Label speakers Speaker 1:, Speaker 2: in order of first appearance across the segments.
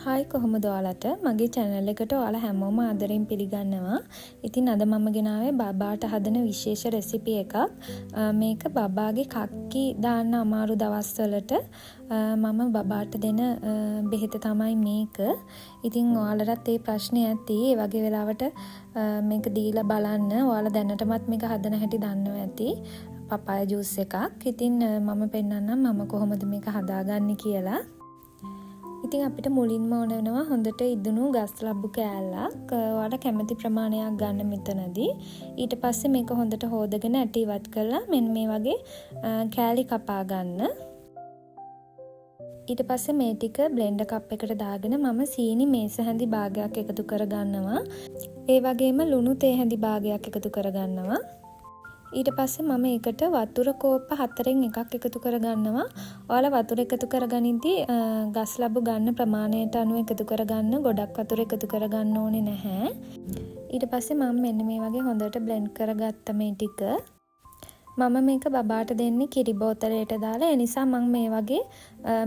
Speaker 1: Hi කොහොමද ඔයාලට මගේ channel එකට ඔයාලා හැමෝම ආදරෙන් පිළිගන්නවා. ඉතින් අද මම ගෙනාවේ බබාට හදන විශේෂ රෙසිපි එකක්. මේක බබාගේ කක්කි දාන්න අමාරු දවස්වලට මම බබාට දෙන බෙහෙත තමයි මේක. ඉතින් ඔයාලටත් මේ ප්‍රශ්නේ ඇති. ඒ වගේ වෙලාවට මේක දීලා බලන්න. ඔයාලා දැනටමත් මේක හදන හැටි දන්නවා ඇති. පපාය ජූස් එකක්. ඉතින් මම පෙන්නන්නම් මම කොහොමද මේක හදාගන්නේ කියලා. ඉතින් අපිට මුලින්ම ඕන වෙනවා හොඳට ඉදුණු ගස් ලබ්බු කෑල්ලක්. ඔයාලා කැමති ප්‍රමාණයක් ගන්න මෙතනදී. ඊට පස්සේ මේක හොඳට හොදගෙන ඇටි ඉවත් කරලා මෙන්න මේ වගේ කෑලි කපා ගන්න. ඊට පස්සේ මේ ටික බ්ලෙන්ඩර් කප් එකට දාගෙන මම සීනි මේස හැඳි භාගයක් එකතු කර ගන්නවා. ඒ වගේම ලුණු තේ හැඳි භාගයක් එකතු කර ගන්නවා. ඊට පස්සේ මම ඒකට වතුර කෝප්ප 4න් එකක් එකතු කරගන්නවා. ඔයාලා වතුර එකතු කරගනිද්දී ගස් ලැබු ගන්න ප්‍රමාණයට අනුව එකතු කරගන්න. ගොඩක් වතුර එකතු කරගන්න ඕනේ නැහැ. ඊට පස්සේ මම මෙන්න මේ වගේ හොඳට බ්ලෙන්ඩ් කරගත්ත මේ ටික. මම මේක බබාට දෙන්නේ කිරි බෝතලයට දාලා. ඒ නිසා මම මේ වගේ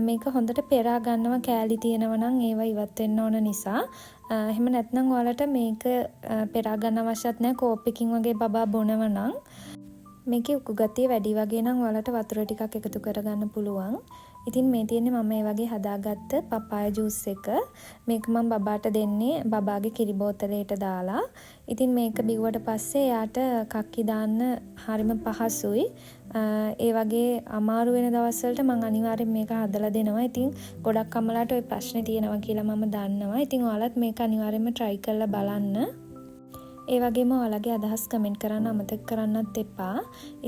Speaker 1: මේක හොඳට පෙරා ගන්නවා. කෑලි තියෙනවා නම් ඒවා ඉවත් වෙන්න ඕන නිසා. එහෙම නැත්නම් ඔයාලට මේක පෙරා ගන්න අවශ්‍යත් නැහැ. කෝප්පකින් වගේ බබා බොනවා නම් මේකේ උකු ගතිය වැඩි වගේ නම් ඔයාලට වතුර ටිකක් එකතු කරගන්න පුළුවන්. ඉතින් මේ තියෙන්නේ මම මේ වගේ හදාගත්ත පපාය ජූස් එක. මේක මම බබාට දෙන්නේ බබාගේ කිරි බෝතලයට දාලා. ඉතින් මේක බිව්වට පස්සේ එයාට කක්කි දාන්න හරිම පහසුයි. ඒ වගේ අමාරු වෙන දවස්වලට මම අනිවාර්යෙන් මේක හදලා දෙනවා. ඉතින් ගොඩක් අම්මලාට ওই ප්‍රශ්නේ තියෙනවා කියලා මම දන්නවා. ඉතින් ඔයාලත් මේක අනිවාර්යෙන්ම try කරලා බලන්න. ඒ වගේම ඔයාලගේ අදහස් කමෙන්ට් කරන්න අමතක කරන්නත් එපා.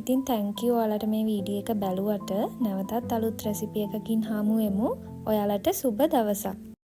Speaker 1: ඉතින් thank you ඔයාලට මේ වීඩියෝ එක බැලුවට. නැවතත් අලුත් රෙසිපි එකකින් හමු වෙමු. ඔයාලට සුබ දවසක්.